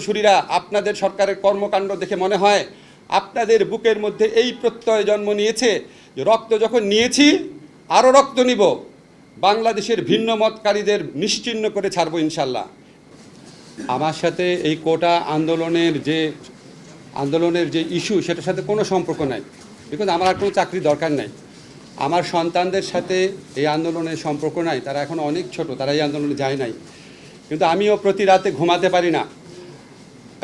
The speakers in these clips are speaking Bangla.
সুরীরা আপনাদের সরকারের কর্মকাণ্ড দেখে মনে হয় আপনাদের বুকের মধ্যে এই প্রত্যয় জন্ম নিয়েছে যে রক্ত যখন নিয়েছি আরও রক্ত নিব, বাংলাদেশের ভিন্ন মতকারীদের নিশ্চিহ্ন করে ছাড়বো ইনশাল্লাহ। আমার সাথে এই কোটা আন্দোলনের যে ইস্যু সেটার সাথে কোনো সম্পর্ক নাই, বিকজ আমার আর কোনো চাকরি দরকার নাই। আমার সন্তানদের সাথে এই আন্দোলনের সম্পর্ক নাই, তারা এখন অনেক ছোট, তারা এই আন্দোলনে যায় নাই। কিন্তু আমিও প্রতি রাতে ঘুমাতে পারি না।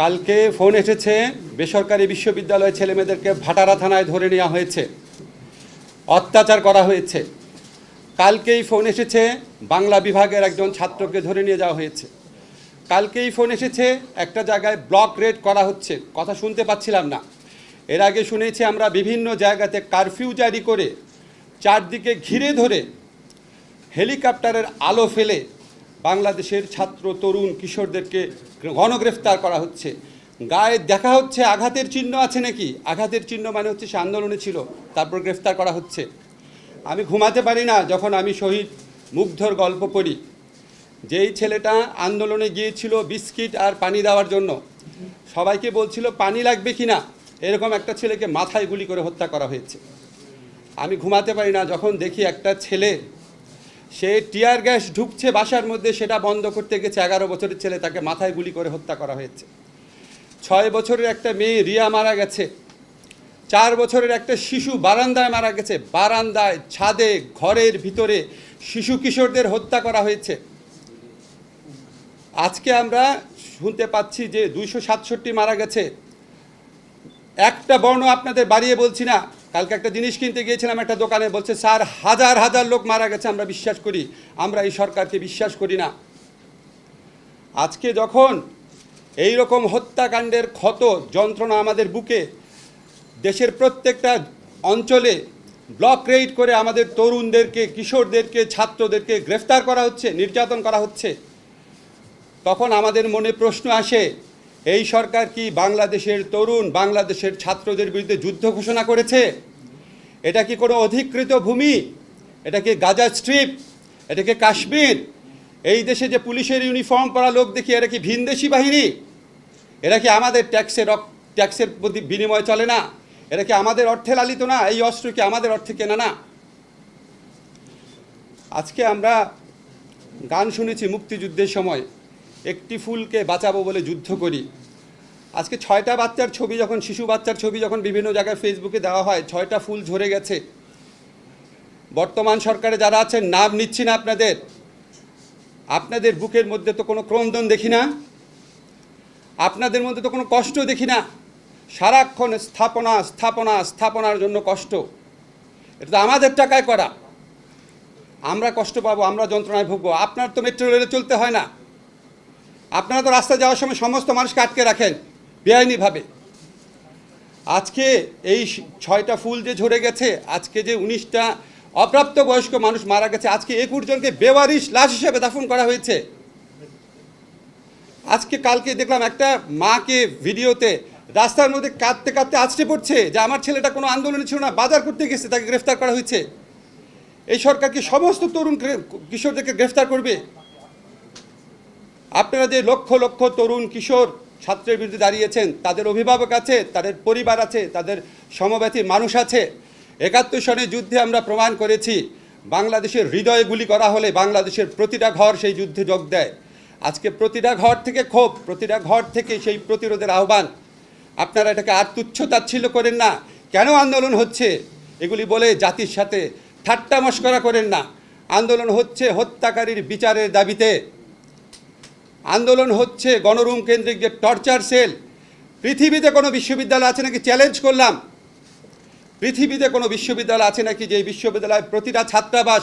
কালকে ফোন এসেছে বেসরকারি বিশ্ববিদ্যালয়ের ছেলেমেয়েদেরকে ভাটারা থানায় ধরে নেওয়া হয়েছে, অত্যাচার করা হয়েছে। কালকেই ফোন এসেছে বাংলা বিভাগের একজন ছাত্রকে ধরে নিয়ে যাওয়া হয়েছে। কালকেই ফোন এসেছে একটা জায়গায় ব্লক রেড করা হচ্ছে, কথা শুনতে পাচ্ছিলাম না। এর আগে শুনেছি আমরা বিভিন্ন জায়গাতে কারফিউ জারি করে চারদিকে ঘিরে ধরে হেলিকপ্টারের আলো ফেলে বাংলাদেশের ছাত্র তরুণ কিশোরদেরকে গণগ্রেফতার করা হচ্ছে। গায়ে দেখা হচ্ছে আঘাতের চিহ্ন আছে নাকি, আঘাতের চিহ্ন মানে হচ্ছে সে আন্দোলনে ছিল, তারপর গ্রেফতার করা হচ্ছে। আমি ঘুমাতে পারি না যখন আমি শহীদ মুগ্ধর গল্প পড়ি। যেই ছেলেটা আন্দোলনে গিয়েছিল বিস্কিট আর পানি দেওয়ার জন্য, সবাইকে বলছিল পানি লাগবে কি না, এরকম একটা ছেলেকে মাথায় গুলি করে হত্যা করা হয়েছে। আমি ঘুমাতে পারি না যখন দেখি একটা ছেলে সে টিয়ার গ্যাস ঢুকছে বাসার মধ্যে, সেটা বন্ধ করতে গেছে, 11 বছরের ছেলে, তাকে মাথায় গুলি করে হত্যা করা হয়েছে। 6 বছরের একটা মেয়ে রিয়া মারা গেছে। 4 বছরের একটা শিশু বারান্দায় মারা গেছে, বারান্দায়, ছাদে, ঘরের ভিতরে শিশু কিশোরদের হত্যা করা হয়েছে। আজকে আমরা শুনতে পাচ্ছি যে 267 মারা গেছে। একটা বর্ণ আপনাদের বাড়িয়ে বলছি না। কালকে একটা জিনিস কিনতে গিয়েছিলাম একটা দোকানে, বলছে স্যার হাজার হাজার লোক মারা গেছে, আমরা বিশ্বাস করি, আমরা এই সরকারকে বিশ্বাস করি না। আজকে যখন এই রকম হত্যাকাণ্ডের ক্ষত যন্ত্রণা আমাদের বুকে, দেশের প্রত্যেকটা অঞ্চলে ব্লক রেড করে আমাদের তরুণদেরকে, কিশোরদেরকে, ছাত্রদেরকে গ্রেফতার করা হচ্ছে, নির্যাতন করা হচ্ছে, তখন আমাদের মনে প্রশ্ন আসে, এই সরকার কি বাংলাদেশের তরুণ, বাংলাদেশের ছাত্রদের বিরুদ্ধে যুদ্ধ ঘোষণা করেছে? এটা কি কোনো অধিকৃত ভূমি? এটা কি গাজা স্ট্রিপ? এটা কি কাশ্মীর? এই দেশে যে পুলিশের ইউনিফর্ম পরা লোক দেখি, এরা কি ভিনদেশি বাহিনী? এরা কি আমাদের ট্যাক্সের প্রতি বিনিময় চলে না? এরা কি আমাদের অর্থে লালিত না? এই অস্ত্র কি আমাদের অর্থে কেনা না? আজকে আমরা গান শুনেছি মুক্তিযুদ্ধের সময়, একটি ফুলকে বাঁচাবো বলে যুদ্ধ করি। আজকে 6টা বাচ্চার ছবি যখন, শিশু বাচ্চার ছবি যখন বিভিন্ন জায়গায় ফেসবুকে দেওয়া হয়, 6টা ফুল ঝরে গেছে। বর্তমান সরকারে যারা আছেন, নাম নিচ্ছি না আপনাদের বুকের মধ্যে তো কোনো ক্রন্দন দেখি না, আপনাদের মধ্যে তো কোনো কষ্ট দেখি না। সারাক্ষণ স্থাপনা স্থাপনা স্থাপনার জন্য কষ্ট। এটা তো আমাদের টাকায় করা, আমরা কষ্ট পাবো, আমরা যন্ত্রণায় ভুগবো। আপনার তো মেট্রো রেলে চলতে হয় না, আপনারা তো রাস্তায় যাওয়ার সময় সমস্ত মানুষকে আটকে রাখেন বেআইনিভাবে। আজকে এই 6টা ফুল যে ঝরে গেছে, আজকে যে 19টা অপ্রাপ্ত বয়স্ক মানুষ মারা গেছে, আজকে 21 জনকে বেওয়ারিশ লাশ হিসেবে দাফন করা হয়েছে। আজকে কালকে দেখলাম একটা মাকে ভিডিওতে রাস্তার মধ্যে কাঁদতে কাঁদতে আছড়ে পড়ছে যে আমার ছেলেটা কোনো আন্দোলনে ছিল না, বাজার করতে গেছে, তাকে গ্রেফতার করা হয়েছে। এই সরকার কি সমস্ত তরুণ কিশোরদেরকে গ্রেফতার করবে? আপনারা যে লক্ষ লক্ষ তরুণ কিশোর ছাত্রের বিরুদ্ধে দাঁড়িয়েছেন, তাদের অভিভাবক আছে, তাদের পরিবার আছে, তাদের সমব্যথী মানুষ আছে। 71 সনের যুদ্ধে আমরা প্রমাণ করেছি, বাংলাদেশের হৃদয়ে গুলি করা হলে বাংলাদেশের প্রতিটা ঘর সেই যুদ্ধে যোগ দেয়। আজকে প্রতিটা ঘর থেকে ক্ষোভ, প্রতিটা ঘর থেকে সেই প্রতিরোধের আহ্বান। আপনারা এটাকে আর তুচ্ছ-তাচ্ছিল্য করেন না। কেন আন্দোলন হচ্ছে এগুলি বলে জাতির সাথে ঠাট্টা মশকরা করেন না। আন্দোলন হচ্ছে হত্যাকারীর বিচারের দাবিতে, আন্দোলন হচ্ছে গণরুম কেন্দ্রিক যে টর্চার সেল। পৃথিবীতে কোনো বিশ্ববিদ্যালয় আছে নাকি, চ্যালেঞ্জ করলাম, পৃথিবীতে কোনো বিশ্ববিদ্যালয় আছে নাকি যে বিশ্ববিদ্যালয়ের প্রতিটা ছাত্রাবাস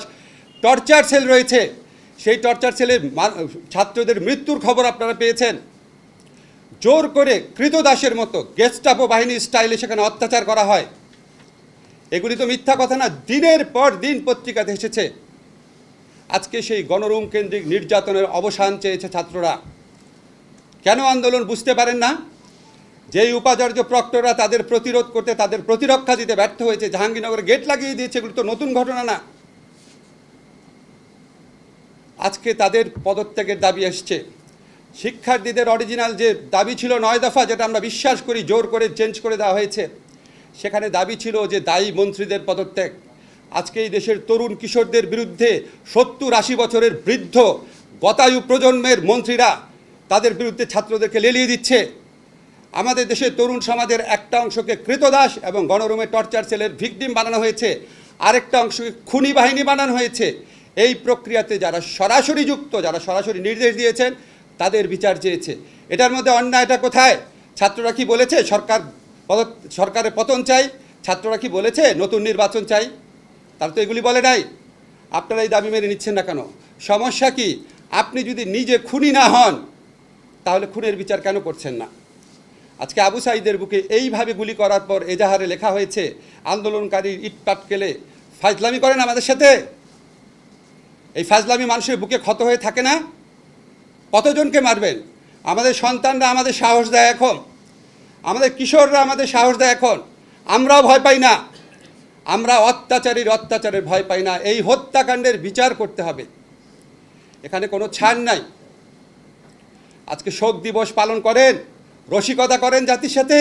টর্চার সেল রয়েছে? সেই টর্চার সেলের ছাত্রদের মৃত্যুর খবর আপনারা পেয়েছেন। জোর করে কৃতদাসের মতো গেস্টাপো বাহিনীর স্টাইলে সেখানে অত্যাচার করা হয়। এগুলি তো মিথ্যা কথা না, দিনের পর দিন পত্রিকাতে এসেছে। আজকে সেই গণরুম কেন্দ্রিক নির্যাতনের অবসান চেয়েছে ছাত্ররা। কেন আন্দোলন বুঝতে পারেন না? যেই উপাচার্য প্রক্টররা তাদের প্রতিরোধ করতে, তাদের প্রতিরক্ষা দিতে ব্যর্থ হয়েছে, জাহাঙ্গীরনগরে গেট লাগিয়ে দিয়েছে, এগুলো তো নতুন ঘটনা না। আজকে তাদের পদত্যাগের দাবি আসছে। শিক্ষার্থীদের অরিজিনাল যে দাবি ছিল 9 দফা, যেটা আমরা বিশ্বাস করি জোর করে চেঞ্জ করে দেওয়া হয়েছে, সেখানে দাবি ছিল যে দায়ী মন্ত্রীদের পদত্যাগ। আজকে এই দেশের তরুণ কিশোরদের বিরুদ্ধে 70-80 বছরের বৃদ্ধ গতায়ু প্রজন্মের মন্ত্রীরা তাদের বিরুদ্ধে ছাত্রদেরকে লেলিয়ে দিচ্ছে। আমাদের দেশের তরুণ সমাজের একটা অংশকে কৃতদাস এবং গণরুমে টর্চার সেলের ভিকটিম বানানো হয়েছে, আরেকটা অংশকে খুনি বাহিনী বানানো হয়েছে। এই প্রক্রিয়াতে যারা সরাসরি যুক্ত, যারা সরাসরি নির্দেশ দিয়েছেন, তাদের বিচার চেয়েছে। এটার মধ্যে অন্যায়টা কোথায়? ছাত্ররা কি বলেছে সরকারের পতন চাই? ছাত্ররা কি বলেছে নতুন নির্বাচন চাই? তারা তো এগুলি বলে নাই। আপনারা এই দাবি মেনে নিচ্ছেন না কেন? সমস্যা কি? আপনি যদি নিজে খুনি না হন, তাহলে খুনের বিচার কেন করছেন না? আজকে আবু সাঈদের বুকে এইভাবে গুলি করার পর এজাহারে লেখা হয়েছে আন্দোলনকারী ইট পাটকেলে ফাজলামি করেন আমাদের সাথে। এই ফাজলামি মানুষের বুকে ক্ষত হয়ে থাকে না? কতজনকে মারবেন? আমাদের সন্তানরা আমাদের সাহস দেয় এখন, আমাদের কিশোররা আমাদের সাহস দেয় এখন। আমরাও ভয় পাই না, আমরা অত্যাচারের ভয় পাই না। এই হত্যাকাণ্ডের বিচার করতে হবে, এখানে কোনো ছাড় নাই। আজকে শোক দিবস পালন করেন, রসিকতা করেন জাতির সাথে।